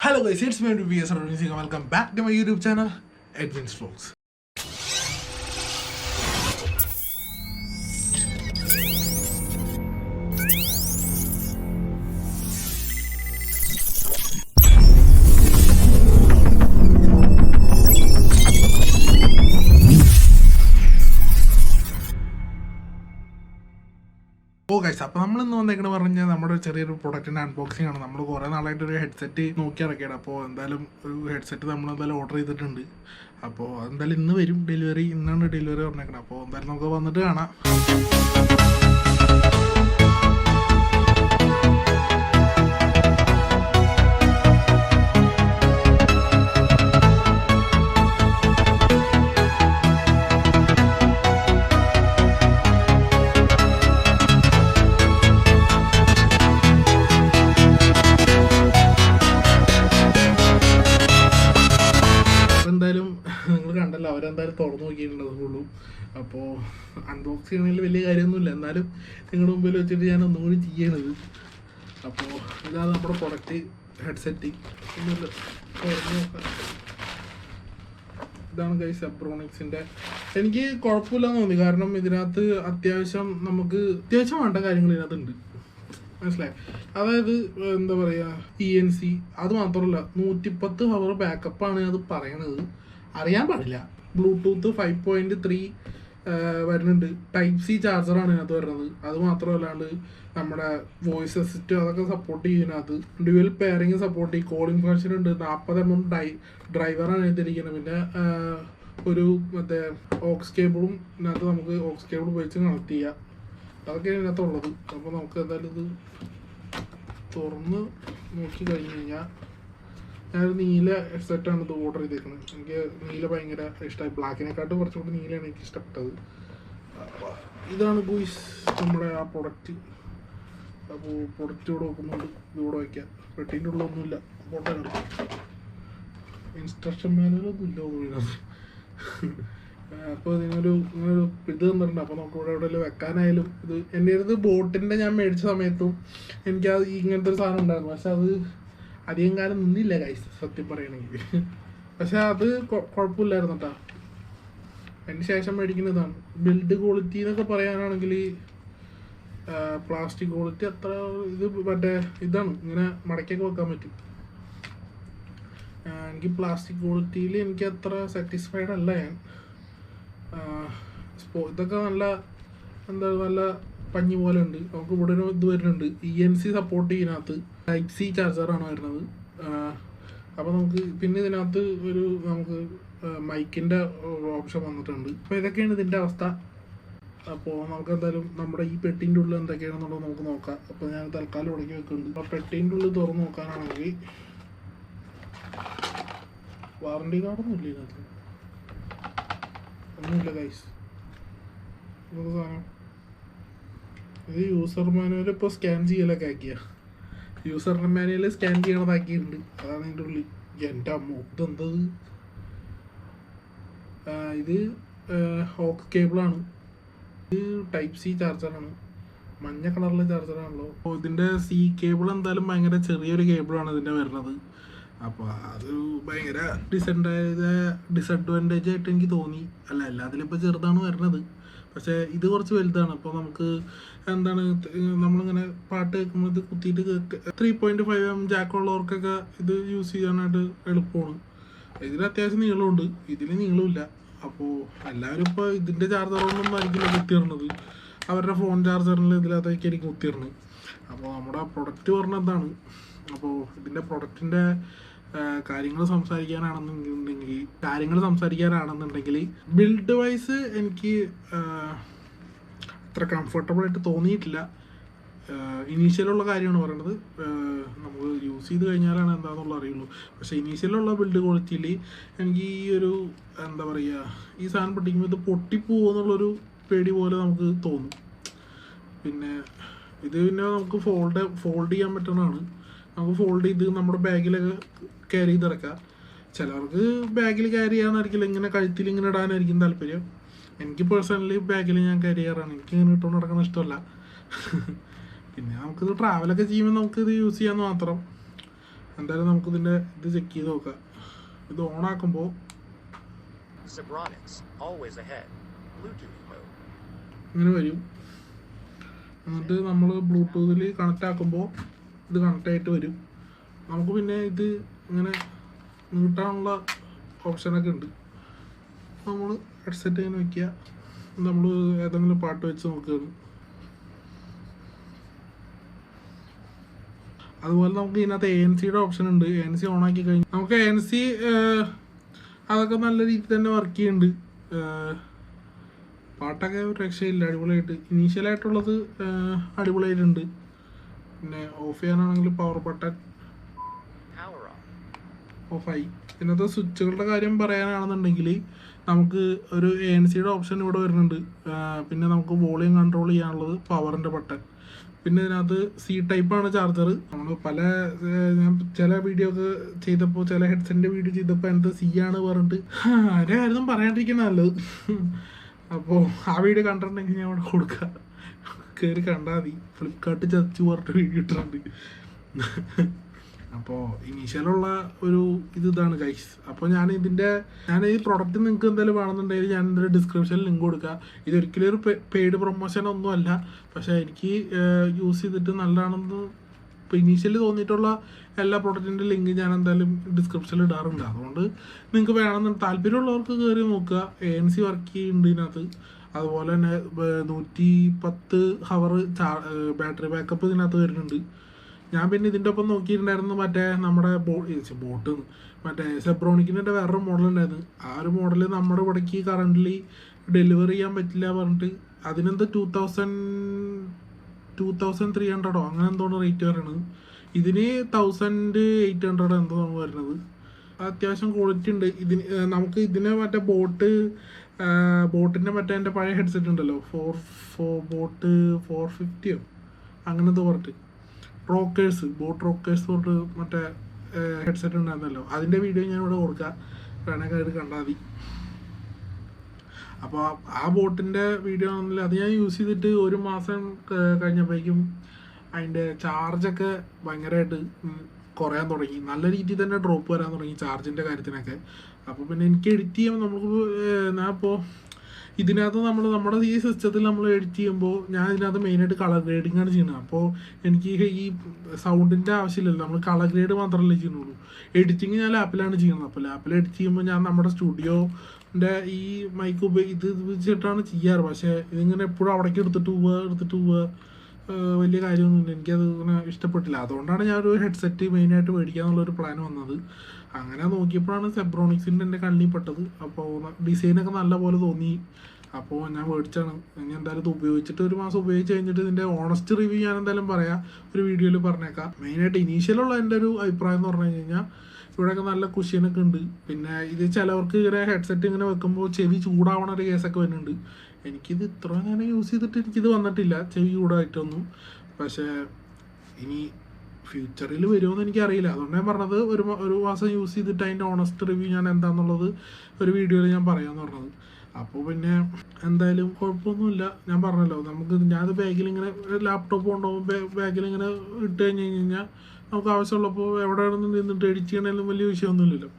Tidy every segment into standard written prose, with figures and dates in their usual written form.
Hello guys, it's me VS Arun. Welcome back to my YouTube channel, Edwin's Vlogs. Guys, അപ്പോൾ നമ്മളിന്ന് വന്നേക്കണെന്ന് പറഞ്ഞാൽ നമ്മുടെ ചെറിയൊരു പ്രൊഡക്റ്റിൻ്റെ അൺബോക്സിംഗ് ആണ്. നമ്മൾ കുറേ നാളായിട്ടൊരു ഹെഡ്സെറ്റ് നോക്കി ഇറക്കിയാണ്. അപ്പോൾ എന്തായാലും ഒരു ഹെഡ്സെറ്റ് നമ്മൾ എന്തായാലും ഓർഡർ ചെയ്തിട്ടുണ്ട്. അപ്പോൾ എന്തായാലും ഇന്ന് വരും ഡെലിവറി, ഇന്നാണ് ഡെലിവറി പറഞ്ഞേക്കണം. അപ്പോൾ എന്തായാലും നമുക്ക് വന്നിട്ട് കാണാം. എന്തായാലും നിങ്ങൾ കണ്ടല്ലോ, അവരെന്തായാലും തുറന്നു നോക്കിയിട്ടുണ്ടാവുള്ളൂ. അപ്പോൾ അൺബോക്സ് ചെയ്യണമെങ്കിൽ വലിയ കാര്യമൊന്നുമില്ല, എന്നാലും നിങ്ങളുടെ മുമ്പിൽ വെച്ചിട്ട് ഞാൻ ഒന്നും കൂടി ചെയ്യണത്. അപ്പോൾ ഇതാണ് നമ്മുടെ പ്രൊഡക്റ്റ് ഹെഡ്സെറ്റ്. ഇതാണ് ഗൈസ് സെബ്രോണിക്സിൻ്റെ. എനിക്ക് കുഴപ്പമില്ലെന്ന് തോന്നി, കാരണം ഇതിനകത്ത് അത്യാവശ്യം വേണ്ട കാര്യങ്ങൾ ഇതിനകത്തുണ്ട്, മനസ്സിലായി. അതായത് എന്താ പറയുക, ENC അത് മാത്രമല്ല 110 ഹവർ ബാക്കപ്പാണ് അത് പറയണത്. അറിയാൻ പാടില്ല. ബ്ലൂടൂത്ത് 5.3 വരുന്നുണ്ട്. Type-C ചാർജറാണ് ഇതിനകത്ത് വരുന്നത്. അത് മാത്രമല്ലാണ്ട് നമ്മുടെ വോയിസ് അസിസ്റ്റ് അതൊക്കെ സപ്പോർട്ട് ചെയ്യുന്നതിനകത്ത് ഡ്യുവൽ പെയറിങ് സപ്പോർട്ട് ചെയ്യും. കോളിംഗ് ഫംഗ്ഷൻ ഉണ്ട്. 40 mm ഡ്രൈവറാണ് ഇതിരിക്കുന്നത്. പിന്നെ ഒരു മറ്റേ ഓക്സ് കേബിളും ഇതിനകത്ത് നമുക്ക് ഓക്സ് കേബിൾ ഉപയോഗിച്ച് കണക്ട് ചെയ്യാം. അതൊക്കെയാണ് ഇതിനകത്തുള്ളത്. അപ്പോൾ നമുക്ക് എന്തായാലും ഇത് തുറന്ന് നോക്കി കഴിഞ്ഞ് കഴിഞ്ഞാൽ, ഞാനൊരു നീല ഹെഡ്സെറ്റാണ് ഇത് ഓർഡർ ചെയ്തേക്കുന്നത്. എനിക്ക് നീല ഭയങ്കര ഇഷ്ടമായി. ബ്ലാക്കിനെക്കാട്ടും കുറച്ചുകൂടി നീലയാണ് എനിക്ക് ഇഷ്ടപ്പെട്ടത്. ഇതാണ് ഗൂയ്സ് നമ്മുടെ ആ പ്രൊഡക്റ്റ്. അപ്പോൾ പ്രൊഡക്റ്റ് ഇവിടെ നോക്കുന്നുണ്ട്. ഇതിവിടെ വയ്ക്കാം. പെട്ടീൻ്റെ ഉള്ളൊന്നുമില്ല. ഫോട്ടോ ഇൻസ്ട്രക്ഷൻ മാനുവലൊന്നും ഇല്ല ഇതിനകത്ത്. അപ്പോൾ ഇങ്ങനൊരു ഇത് തന്നിട്ടുണ്ട്. അപ്പോൾ നമുക്ക് ഇവിടെ എവിടെയെങ്കിലും വെക്കാനായാലും ഇത് എൻ്റെ അടുത്ത് ബോട്ടിൻ്റെ ഞാൻ മേടിച്ച സമയത്തും എനിക്കത് ഇങ്ങനത്തെ ഒരു സാധനം ഉണ്ടായിരുന്നു. പക്ഷെ അത് അധികം കാലം നിന്നില്ല ഗൈസ്, സത്യം പറയണമെങ്കിൽ. പക്ഷെ അത് കുഴപ്പമില്ലായിരുന്നു കേട്ടോ. അതിന് ശേഷം മേടിക്കുന്നതാണ്. ബിൽഡ് ക്വാളിറ്റി എന്നൊക്കെ പറയാനാണെങ്കിൽ പ്ലാസ്റ്റിക് ക്വാളിറ്റി അത്ര ഇത് മറ്റേ ഇതാണ്, ഇങ്ങനെ മടക്കിയൊക്കെ വെക്കാൻ പറ്റും. എനിക്ക് പ്ലാസ്റ്റിക് ക്വാളിറ്റിയിൽ എനിക്ക് അത്ര സാറ്റിസ്ഫൈഡ് അല്ല ഞാൻ. ഇതൊക്കെ നല്ല നല്ല പഞ്ഞി പോലെ ഉണ്ട്. നമുക്ക് ഇവിടെ ഒരു ഇത് വരുന്നുണ്ട്, ENC സപ്പോർട്ട് ചെയ്യുന്നതിനകത്ത്. Type-C ചാർജറാണ് വരുന്നത്. അപ്പോൾ നമുക്ക് പിന്നെ ഇതിനകത്ത് നമുക്ക് മൈക്കിൻ്റെ ഓപ്ഷൻ വന്നിട്ടുണ്ട്. അപ്പോൾ ഇതൊക്കെയാണ് ഇതിൻ്റെ അവസ്ഥ. അപ്പോൾ നമുക്ക് എന്തായാലും നമ്മുടെ ഈ പെട്ടീൻ്റെ ഉള്ളിൽ എന്തൊക്കെയാണെന്നുള്ളത് നമുക്ക് നോക്കാം. അപ്പോൾ ഞാൻ തൽക്കാലം ഉടക്കി വെക്കുന്നുണ്ട്. അപ്പോൾ പെട്ടീൻ്റെ ഉള്ളിൽ തുറന്ന് നോക്കാനാണെങ്കിൽ വാറണ്ടി കാർഡൊന്നും ഇല്ല ഇതിനകത്ത്, ഒന്നുമില്ല ഗൈസ്. ഇതൊക്കെ സാധനം ഇത് യൂസർ മാനുവൽ ഇപ്പോൾ സ്കാൻ ചെയ്യലൊക്കെ ആക്കിയ യൂസർ മാനുവൽ സ്കാൻ ചെയ്യണതാക്കിയിട്ടുണ്ട്. അതാണ് ഇതിൻ്റെ ഉള്ളിൽ. എൻ്റെ അമ്മ ഇതെന്തത്? ഇത് ഓക്സ് കേബിളാണ്. ഇത് Type-C ചാർജറാണ്. മഞ്ഞ കളറിലെ ചാർജറാണല്ലോ. അപ്പോൾ ഇതിൻ്റെ C കേബിൾ എന്തായാലും ഭയങ്കര ചെറിയൊരു കേബിളാണ് ഇതിൻ്റെ വരുന്നത്. അപ്പോൾ അത് ഭയങ്കര ഡിസഡ്വാൻറ്റേജ് ആയിട്ട് എനിക്ക് തോന്നി. എല്ലാത്തിലും ഇപ്പോൾ ചെറുതാണ് വരുന്നത്, പക്ഷേ ഇത് കുറച്ച് വലുതാണ്. അപ്പോൾ നമുക്ക് എന്താണ്, നമ്മളിങ്ങനെ പാട്ട് കേൾക്കുമ്പോൾ ഇത് കുത്തിയിട്ട് 3.5 mm ജാക്കുള്ളവർക്കൊക്കെ ഇത് യൂസ് ചെയ്യാനായിട്ട് എളുപ്പമാണ്. ഇതിന് അത്യാവശ്യം നീളമുണ്ട്, ഇതിന് നീളമില്ല. അപ്പോൾ എല്ലാവരും ഇപ്പോൾ ഇതിൻ്റെ ചാർജറൊന്നും ആയിരിക്കില്ല കുത്തിയിടുന്നത്. അവരുടെ ഫോൺ ചാർജറിൽ ഇതിനകത്തേക്കായിരിക്കും കുത്തിയിടുന്നത്. അപ്പോൾ നമ്മുടെ പ്രൊഡക്റ്റ് പറഞ്ഞതാണ്. അപ്പോൾ ഇതിൻ്റെ പ്രൊഡക്റ്റിൻ്റെ കാര്യങ്ങൾ സംസാരിക്കാനാണെന്നുണ്ടെങ്കിൽ ബിൽഡ് വൈസ് എനിക്ക് അത്ര കംഫർട്ടബിളായിട്ട് തോന്നിയിട്ടില്ല. ഇനീഷ്യലുള്ള കാര്യമാണ് പറയുന്നത്. നമുക്ക് യൂസ് ചെയ്ത് കഴിഞ്ഞാലാണ് എന്താണെന്നുള്ള അറിയുള്ളൂ. പക്ഷേ ഇനീഷ്യലുള്ള ബിൽഡ് ക്വാളിറ്റിയിൽ എനിക്ക് ഈ ഒരു എന്താ പറയുക, ഈ സാധനം പൊട്ടിക്കുമ്പോൾ ഇത് പൊട്ടിപ്പോകുമെന്നുള്ളൊരു പേടി പോലെ നമുക്ക് തോന്നും. പിന്നെ നമുക്ക് ഫോൾഡ് ചെയ്യാൻ പറ്റുന്നതാണ്. നമുക്ക് ഫോൾഡ് ചെയ്ത് നമ്മുടെ ബാഗിലൊക്കെ ക്യാരി ചെയ്തിറക്കാം. ചിലവർക്ക് ബാഗിൽ ക്യാരി ചെയ്യാനായിരിക്കില്ല, ഇങ്ങനെ കഴുത്തിൽ ഇങ്ങനെ ഇടാനായിരിക്കും താല്പര്യം. എനിക്ക് പേഴ്സണലി ബാഗിൽ ഞാൻ ക്യാരി ചെയ്യാറാണ്. എനിക്ക് ഇങ്ങനെ ഇട്ടുകൊണ്ട് നടക്കുന്ന ഇഷ്ടമല്ല. പിന്നെ നമുക്കിത് ട്രാവലൊക്കെ ചെയ്യുമ്പോൾ നമുക്കിത് യൂസ് ചെയ്യാമെന്ന് മാത്രം. എന്തായാലും നമുക്കിതിൻ്റെ ഇത് ചെക്ക് ചെയ്ത് നോക്കാം. ഇത് ഓണാക്കുമ്പോൾ ഇങ്ങനെ വരും. എന്നിട്ട് നമ്മൾ ബ്ലൂടൂത്തിൽ കണക്റ്റ് ആക്കുമ്പോൾ ഇത് കണക്റ്റ് ആയിട്ട് വരും. നമുക്ക് പിന്നെ ഇത് ഇങ്ങനെ നീട്ടാനുള്ള ഓപ്ഷനൊക്കെ ഉണ്ട്. നമ്മൾ ഹെഡ്സെറ്റ് ഇങ്ങനെ വയ്ക്കുക, നമ്മൾ ഏതെങ്കിലും പാട്ട് വെച്ച് നോക്കുകയാണ്. അതുപോലെ നമുക്ക് ഇതിനകത്ത് ANC ഓപ്ഷൻ ഉണ്ട്. ANC ഓണാക്കി കഴിഞ്ഞാൽ നമുക്ക് ANC അതൊക്കെ നല്ല രീതിയിൽ തന്നെ വർക്ക് ചെയ്യുന്നുണ്ട്. പാട്ടൊക്കെ ഒരു രക്ഷയില്ല, അടിപൊളിയായിട്ട്. ഇനീഷ്യലായിട്ടുള്ളത് അടിപൊളിയായിട്ടുണ്ട്. പിന്നെ ഓഫ് ചെയ്യാനാണെങ്കിൽ പവർ ബട്ടൺ ഓഫായി. ഇതിനകത്ത് സ്വിച്ചുകളുടെ കാര്യം പറയാനാണെന്നുണ്ടെങ്കിൽ നമുക്ക് ഒരു ANC ഓപ്ഷൻ ഇവിടെ വരുന്നുണ്ട്. പിന്നെ നമുക്ക് വോളിയം കൺട്രോൾ ചെയ്യാനുള്ളത് പവറിൻ്റെ ബട്ടൺ. പിന്നെ ഇതിനകത്ത് C ടൈപ്പാണ് ചാർജർ. നമ്മൾ ഞാൻ ചില വീഡിയോ ഒക്കെ ചെയ്തപ്പോൾ, ചില ഹെഡ്സെറ്റിൻ്റെ വീഡിയോ ചെയ്തപ്പോൾ അതിനകത്ത് C ആണ് പറഞ്ഞിട്ട് അതിൻ്റെ കാര്യം പറയാണ്ടിരിക്കുന്നത് നല്ലത്. അപ്പോൾ ആ വീഡിയോ കണ്ടിട്ടുണ്ടെങ്കിൽ ഞാൻ അവിടെ കൊടുക്കാം, കയറി കണ്ടാൽ മതി. ഫ്ലിപ്കാർട്ട് ചതിച്ചു പറഞ്ഞിട്ട് വീഡിയോ ഇട്ടിട്ടുണ്ട്. അപ്പോൾ ഇനീഷ്യലുള്ള ഒരു ഇതാണ് ഗൈസ്. അപ്പോൾ ഞാൻ ഈ പ്രൊഡക്റ്റ് നിങ്ങൾക്ക് എന്തായാലും വേണമെന്നുണ്ടെങ്കിൽ ഞാൻ ഇതിൻ്റെ ഡിസ്ക്രിപ്ഷനിൽ ലിങ്ക് കൊടുക്കുക. ഇതൊരിക്കലും ഒരു പെയ്ഡ് പ്രൊമോഷൻ ഒന്നും അല്ല, പക്ഷേ എനിക്ക് യൂസ് ചെയ്തിട്ട് നല്ലതാണെന്ന് ഇപ്പോൾ ഇനീഷ്യലി തോന്നിയിട്ടുള്ള എല്ലാ പ്രൊഡക്റ്റിൻ്റെ ലിങ്ക് ഞാൻ എന്തായാലും ഡിസ്ക്രിപ്ഷനിൽ ഇടാറുണ്ട്. അതുകൊണ്ട് നിങ്ങൾക്ക് വേണമെന്ന് താല്പര്യമുള്ളവർക്ക് കയറി നോക്കുക. ANC വർക്ക് ചെയ്യുന്നുണ്ട് ഇതിനകത്ത്. അതുപോലെ തന്നെ 110 ഹവർ ബാറ്ററി ബാക്കപ്പ് ഇതിനകത്ത് വരുന്നുണ്ട്. ഞാൻ പിന്നെ ഇതിൻ്റെ ഒപ്പം നോക്കിയിട്ടുണ്ടായിരുന്നു മറ്റേ നമ്മുടെ ബോട്ട് മറ്റേ സെബ്രോണിക്കിൻ്റെ വേറൊരു മോഡലുണ്ടായിരുന്നു. ആ ഒരു മോഡൽ നമ്മുടെ ഇവിടേക്ക് കറൻ്റ്ലി ഡെലിവറി ചെയ്യാൻ പറ്റില്ല പറഞ്ഞിട്ട് അതിനെന്താ 2300 അങ്ങനെ എന്തോന്ന് റേറ്റ് വരുന്നത്. ഇതിന് 1800 എന്തോ വരുന്നത്. അത്യാവശ്യം ക്വാളിറ്റി ഉണ്ട് ഇതിന്. നമുക്ക് ഇതിന് മറ്റേ ബോട്ടിൻ്റെ മറ്റേ എൻ്റെ പഴയ ഹെഡ്സെറ്റ് ഉണ്ടല്ലോ, ബോട്ട് 450 അങ്ങനെ എന്തോ പറഞ്ഞിട്ട് ബോട്ട് റോക്കേഴ്സ് പറഞ്ഞിട്ട് മറ്റേ ഹെഡ്സെറ്റ് ഉണ്ടായിരുന്നല്ലോ, അതിൻ്റെ വീഡിയോ ഞാൻ ഇവിടെ കൊടുക്കാം, വേണമെങ്കിൽ അത് കണ്ടാൽ മതി. അപ്പോൾ ആ ബോട്ടിൻ്റെ വീഡിയോ ആണെന്നില്ല, അത് ഞാൻ യൂസ് ചെയ്തിട്ട് 1 മാസം കഴിഞ്ഞപ്പോഴേക്കും അതിൻ്റെ ചാർജൊക്കെ ഭയങ്കരമായിട്ട് കുറയാൻ തുടങ്ങി. നല്ല രീതിയിൽ തന്നെ ഡ്രോപ്പ് വരാൻ തുടങ്ങി ചാർജിൻ്റെ കാര്യത്തിനൊക്കെ. അപ്പോൾ പിന്നെ എനിക്ക് എഡിറ്റ് ചെയ്യുമ്പോൾ നമുക്ക് ഞാൻ ഇപ്പോൾ ഇതിനകത്ത് നമ്മുടെ ഈ സിസ്റ്റത്തിൽ നമ്മൾ എഡിറ്റ് ചെയ്യുമ്പോൾ ഞാൻ ഇതിനകത്ത് മെയിനായിട്ട് കളർ ഗ്രേഡിങ് ആണ് ചെയ്യുന്നത്. അപ്പോൾ എനിക്ക് ഈ സൗണ്ടിൻ്റെ ആവശ്യമില്ലല്ലോ, നമ്മൾ കളർ ഗ്രേഡ് മാത്രമല്ലേ ചെയ്യുന്നുള്ളൂ. എഡിറ്റിങ് ഞാൻ ലാപ്പിലാണ് ചെയ്യുന്നത്. അപ്പോൾ ലാപ്പിൽ എഡിറ്റ് ചെയ്യുമ്പോൾ ഞാൻ നമ്മുടെ സ്റ്റുഡിയോൻ്റെ ഈ മൈക്ക് ഇത് വെച്ചിട്ടാണ് ചെയ്യാറ്. പക്ഷേ ഇതിങ്ങനെ എപ്പോഴും അവിടേക്ക് എടുത്തിട്ട് പോവുക വലിയ കാര്യമൊന്നുമില്ല. എനിക്കത് ഇങ്ങനെ ഇഷ്ടപ്പെട്ടില്ല. അതുകൊണ്ടാണ് ഞാനൊരു ഹെഡ്സെറ്റ് മെയിനായിട്ട് മേടിക്കാന്നുള്ളൊരു പ്ലാൻ വന്നത്. അങ്ങനെ നോക്കിയപ്പോഴാണ് സെബ്രോണിക്സിൻ്റെ എൻ്റെ കണ്ണിൽപ്പെട്ടത്. അപ്പോൾ ഡിസൈനൊക്കെ നല്ല പോലെ തോന്നി. അപ്പോൾ ഞാൻ മേടിച്ചാണ്. ഇനി എന്തായാലും ഇത് ഉപയോഗിച്ചിട്ട് 1 മാസം ഉപയോഗിച്ച് കഴിഞ്ഞിട്ട് ഇതിൻ്റെ ഓണസ്റ്റ് റിവ്യൂ ഞാൻ എന്തായാലും പറയാം, ഒരു വീഡിയോയിൽ പറഞ്ഞേക്കാം. മെയിനായിട്ട് ഇനീഷ്യലുള്ള എൻ്റെ ഒരു അഭിപ്രായം എന്ന് പറഞ്ഞു കഴിഞ്ഞാൽ ഇവിടെയൊക്കെ നല്ല കുഷ്യനൊക്കെ ഉണ്ട്. പിന്നെ ഇത് ചിലവർക്ക് ഇങ്ങനെ ഹെഡ്സെറ്റ് ഇങ്ങനെ വെക്കുമ്പോൾ ചെവി ചൂടാവണ ഒരു കേസൊക്കെ വരുന്നുണ്ട്. എനിക്കിത് ഇത്ര നേരം യൂസ് ചെയ്തിട്ട് എനിക്കിത് വന്നിട്ടില്ല ചെവി ചൂടായിട്ടൊന്നും. പക്ഷേ ഇനി ഫ്യൂച്ചറിൽ വരുമോയെന്ന് എനിക്കറിയില്ല. അതുകൊണ്ട് ഞാൻ പറഞ്ഞത് 1 മാസം യൂസ് ചെയ്തിട്ട് അതിൻ്റെ ഓണസ്റ്റ് റിവ്യൂ ഞാൻ എന്താണെന്നുള്ളത് ഒരു വീഡിയോയിൽ ഞാൻ പറയാമെന്ന് പറഞ്ഞത്. അപ്പോൾ പിന്നെ എന്തായാലും കുഴപ്പമൊന്നുമില്ല. ഞാൻ പറഞ്ഞല്ലോ, ഞാനത് ബാഗിലിങ്ങനെ ലാപ്ടോപ്പ് കൊണ്ടുപോകുമ്പോൾ ബാഗിലിങ്ങനെ ഇട്ട് കഴിഞ്ഞാൽ നമുക്ക് ആവശ്യമുള്ളപ്പോൾ എവിടെ നിന്നിട്ട് എഡിറ്റ് ചെയ്യണമെങ്കിലും വലിയ വിഷയമൊന്നുമില്ലല്ലോ.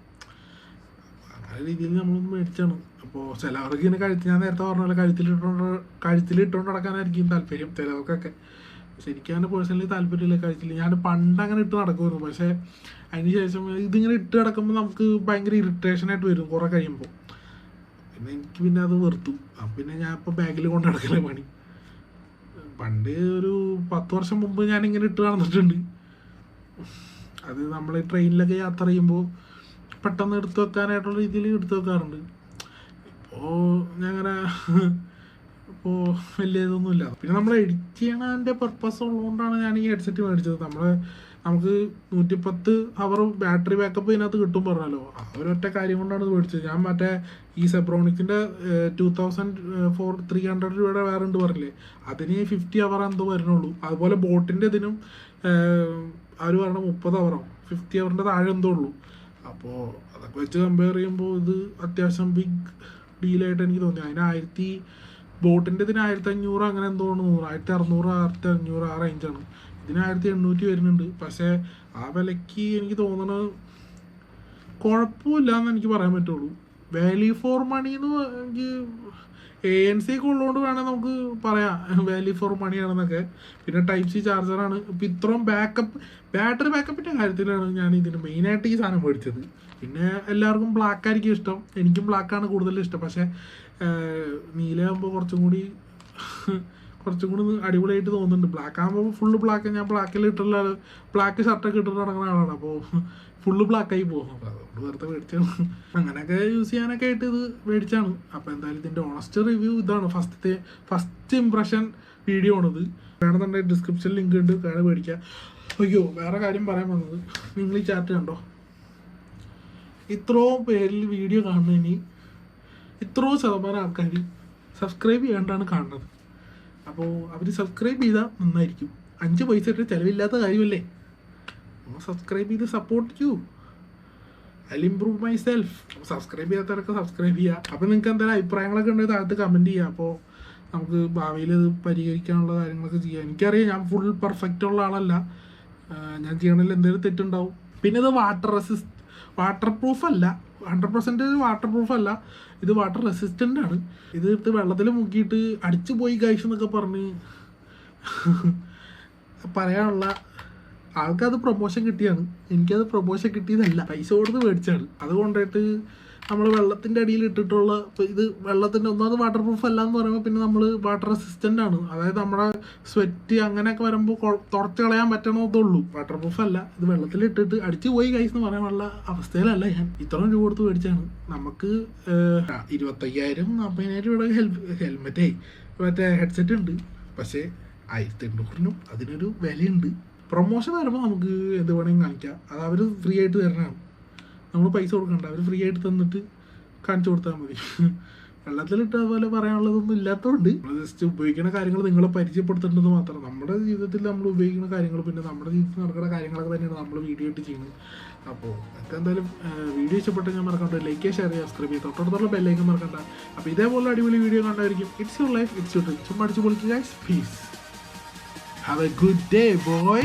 അങ്ങനെ രീതിയിൽ നമ്മളൊന്ന് മേടിച്ചാണ്. അപ്പോൾ ചിലവർക്ക് ഇങ്ങനെ ഞാൻ നേരത്തെ പറഞ്ഞ പോലെ കഴുത്തിലിട്ടുകൊണ്ട് നടക്കാനായിരിക്കും താല്പര്യം ചിലവർക്കൊക്കെ. പക്ഷെ എനിക്കങ്ങനെ പേഴ്സണലി താല്പര്യമില്ല കഴുത്തിൽ. ഞാൻ പണ്ട് അങ്ങനെ ഇട്ട് നടക്കുമായിരുന്നു. പക്ഷേ അതിന് ശേഷം ഇതിങ്ങനെ ഇട്ട് നടക്കുമ്പോൾ നമുക്ക് ഭയങ്കര ഇറിറ്റേഷനായിട്ട് വരും കുറേ കഴിയുമ്പോൾ. പിന്നെ എനിക്ക് പിന്നെ അത് വെറുത്തു. അപ്പം പിന്നെ ഞാൻ ഇപ്പോൾ ബാഗിൽ കൊണ്ട് നടക്കല പണി. പണ്ട് ഒരു 10 വർഷം മുമ്പ് ഞാനിങ്ങനെ ഇട്ട് നടന്നിട്ടുണ്ട്. അത് നമ്മൾ ട്രെയിനിലൊക്കെ യാത്ര ചെയ്യുമ്പോൾ പെട്ടെന്ന് എടുത്തു വെക്കാനായിട്ടുള്ള രീതിയിൽ എടുത്തു വെക്കാറുണ്ട്. ഇപ്പോൾ ഞാനങ്ങനെ ഇപ്പോൾ വലിയ ഇതൊന്നുമില്ല. പിന്നെ നമ്മൾ എഡിറ്റ് ചെയ്യണതിൻ്റെ പർപ്പസ് ഉള്ളതുകൊണ്ടാണ് ഞാൻ ഈ ഹെഡ്സെറ്റ് മേടിച്ചത്. നമുക്ക് 110 ഹവർ ബാറ്ററി ബാക്കപ്പ് ഇതിനകത്ത് കിട്ടും പറഞ്ഞല്ലോ. ആ ഒരൊറ്റ കാര്യം കൊണ്ടാണ് ഇത് മേടിച്ചത്. ഞാൻ മറ്റേ ഈ സെബ്രോണിക്സിൻ്റെ 2300 രൂപയുടെ വേറെ ഉണ്ട് പറഞ്ഞില്ലേ, അതിന് 50 ഹവർ എന്തോ വരുന്നുള്ളൂ. അതുപോലെ ബോട്ടിൻ്റെ ഇതിനും അവർ പറഞ്ഞ 30 ഹവറോ 50 ഹവറിൻ്റെ താഴെ എന്തോ ഉള്ളൂ. അപ്പോൾ അതൊക്കെ വെച്ച് കമ്പയർ ചെയ്യുമ്പോൾ ഇത് അത്യാവശ്യം ബിഗ് ഡീലായിട്ട് എനിക്ക് തോന്നി. അതിന് ബോട്ടിൻ്റെ ഇതിന് 1500 അങ്ങനെ എന്തോ 1600 1500 ആ റേഞ്ചാണ്. ഇതിന് 1800 വരുന്നുണ്ട്. പക്ഷേ ആ വിലയ്ക്ക് എനിക്ക് തോന്നുന്നത് കുഴപ്പമില്ല എന്ന് എനിക്ക് പറയാൻ പറ്റുള്ളൂ. വാല്യൂ ഫോർ മണി എന്ന് എനിക്ക് ANC ഒക്കെ ഉള്ളതുകൊണ്ട് വേണേൽ നമുക്ക് പറയാം വാല്യൂ ഫോർ മണിയാണെന്നൊക്കെ. പിന്നെ ടൈപ്പ് സി ചാർജറാണ്. ഇപ്പം ഇത്രയും ബാറ്ററി ബാക്കപ്പിൻ്റെ കാര്യത്തിലാണ് ഞാൻ ഇതിന് മെയിനായിട്ട് ഈ സാധനം മേടിച്ചത്. പിന്നെ എല്ലാവർക്കും ബ്ലാക്ക് ആയിരിക്കും ഇഷ്ടം, എനിക്കും ബ്ലാക്കാണ് കൂടുതൽ ഇഷ്ടം. പക്ഷേ നീലയാകുമ്പോൾ കുറച്ചും കൂടി അടിപൊളിയായിട്ട് തോന്നുന്നുണ്ട്. ബ്ലാക്ക് ആകുമ്പോൾ ഫുള്ള് ബ്ലാക്ക്, ഞാൻ ബ്ലാക്കിൽ ഇട്ടുള്ള ബ്ലാക്ക് ഷർട്ടൊക്കെ ഇട്ടിട്ട് നടക്കുന്ന ആളാണ്. അപ്പോൾ ഫുള്ള് ബ്ലാക്കായി പോകും. അപ്പോൾ അതുകൊണ്ട് വെറുതെ മേടിച്ചാണ്. അങ്ങനെയൊക്കെ യൂസ് ചെയ്യാനൊക്കെ ആയിട്ട് ഇത് മേടിച്ചാണ്. അപ്പോൾ എന്തായാലും ഇതിൻ്റെ ഓണസ്റ്റ് റിവ്യൂ ഇതാണ്. ഫസ്റ്റ് ഇംപ്രഷൻ വീഡിയോ ആണിത്. വേണമെന്നുണ്ടെങ്കിൽ ഡിസ്ക്രിപ്ഷനിൽ ലിങ്ക് ഉണ്ട്, വേണം മേടിക്കുക. അയ്യോ, വേറെ കാര്യം പറയാൻ വന്നത്, നിങ്ങൾ ഈ ചാറ്റ് കണ്ടോ? ഇത്രയും പേരിൽ വീഡിയോ കാണുന്നതിന് ഇത്രയും ശതമാനം ആൾക്കാർ സബ്സ്ക്രൈബ് ചെയ്യാണ്ടാണ് കാണുന്നത്. അപ്പോൾ അവർ സബ്സ്ക്രൈബ് ചെയ്താൽ നന്നായിരിക്കും. 5 പൈസ ഇട്ട് ചിലവില്ലാത്ത കാര്യമല്ലേ. സബ്സ്ക്രൈബ് ചെയ്ത് സപ്പോർട്ട് ചെയ്യൂ. I improve myself. Subscribe ചെയ്യാത്തവരൊക്കെ സബ്സ്ക്രൈബ് ചെയ്യുക. അപ്പോൾ നിങ്ങൾക്ക് എന്തെങ്കിലും അഭിപ്രായങ്ങളൊക്കെ ഉണ്ടെങ്കിൽ താഴത്ത് കമൻറ്റ് ചെയ്യുക. അപ്പോൾ നമുക്ക് ഭാവിയിൽ ഇത് പരിഹരിക്കാനുള്ള കാര്യങ്ങളൊക്കെ ചെയ്യാം. എനിക്കറിയാം ഞാൻ ഫുൾ പെർഫെക്റ്റ് ഉള്ള ആളല്ല, ഞാൻ ചെയ്യണതിൽ എന്തെങ്കിലും തെറ്റുണ്ടാവും. പിന്നെ ഇത് വാട്ടർ പ്രൂഫ് അല്ല, 100% വാട്ടർ പ്രൂഫ് അല്ല, ഇത് വാട്ടർ റെസിസ്റ്റൻ്റ് ആണ്. ഇത് എടുത്ത് വെള്ളത്തിൽ മുക്കിയിട്ട് അടിച്ചു പോയി ഗൈസ് എന്നൊക്കെ പറഞ്ഞ് പറയാനുള്ള ആൾക്കത് പ്രൊമോഷൻ കിട്ടിയാണ്. എനിക്കത് പ്രൊമോഷൻ കിട്ടിയതല്ല, പൈസ കൊടുത്ത് മേടിച്ചാണ്. അതുകൊണ്ടിട്ട് നമ്മൾ വെള്ളത്തിൻ്റെ അടിയിൽ ഇട്ടിട്ടുള്ള ഇത് വെള്ളത്തിൻ്റെ ഒന്നാമത് വാട്ടർ പ്രൂഫ് അല്ല എന്ന് പറയുമ്പോൾ പിന്നെ നമ്മൾ വാട്ടർ റെസിസ്റ്റൻ്റ് ആണ്. അതായത് നമ്മുടെ സ്വെറ്റ് അങ്ങനെയൊക്കെ വരുമ്പോൾ തുടച്ച് കളയാൻ പറ്റണതുള്ളൂ. വാട്ടർ പ്രൂഫ് അല്ല, ഇത് വെള്ളത്തിലിട്ടിട്ട് അടിച്ചു പോയി കൈസ് എന്ന് പറയാനുള്ള അവസ്ഥയിലല്ല ഞാൻ. ഇത്രയും രൂപ കൊടുത്ത് മേടിച്ചാണ്. നമുക്ക് 25,000-40,000 രൂപയുടെ ഹെൽമെറ്റേ മറ്റേ ഹെഡ്സെറ്റ് ഉണ്ട്. പക്ഷേ 1800-നും അതിനൊരു വിലയുണ്ട്. പ്രൊമോഷൻ വരുമ്പോൾ നമുക്ക് എന്ത് വേണമെങ്കിൽ കാണിക്കാം. അത് അവർ ഫ്രീ ആയിട്ട് തരണതാണ്, നമ്മൾ പൈസ കൊടുക്കണ്ട. അവർ ഫ്രീ ആയിട്ട് തന്നിട്ട് കാണിച്ചു കൊടുത്താൽ മതി. വെള്ളത്തിലിട്ട് അതുപോലെ പറയാനുള്ളതൊന്നും ഇല്ലാത്തതുകൊണ്ട് നമ്മൾ ജസ്റ്റ് ഉപയോഗിക്കുന്ന കാര്യങ്ങൾ നിങ്ങളെ പരിചയപ്പെടുത്തേണ്ടത് മാത്രം. നമ്മുടെ ജീവിതത്തിൽ നമ്മൾ ഉപയോഗിക്കുന്ന കാര്യങ്ങൾ, പിന്നെ നമ്മുടെ ജീവിതത്തിൽ നടക്കുന്ന കാര്യങ്ങളൊക്കെ തന്നെയാണ് നമ്മൾ വീഡിയോ ആയിട്ട് ചെയ്യുന്നത്. അപ്പോൾ എന്തായാലും വീഡിയോ ഇഷ്ടപ്പെട്ട് ഞാൻ മറക്കണ്ട ലൈക്ക് ചെയ്യുക, ഷെയർ ചെയ്യുക, സബ്സ്ക്രൈബ് ചെയ്യുക, തൊട്ടടുത്തുള്ള ബെല്ലൈക്കൻ മറക്കണ്ട. അപ്പോൾ ഇതേപോലെ അടിപൊളി വീഡിയോ കണ്ടായിരിക്കും. It's your life, it's your dream. ചുമ്മാ അടിച്ച് പൊളിക്കുക guys. Peace. Have a good day, boy.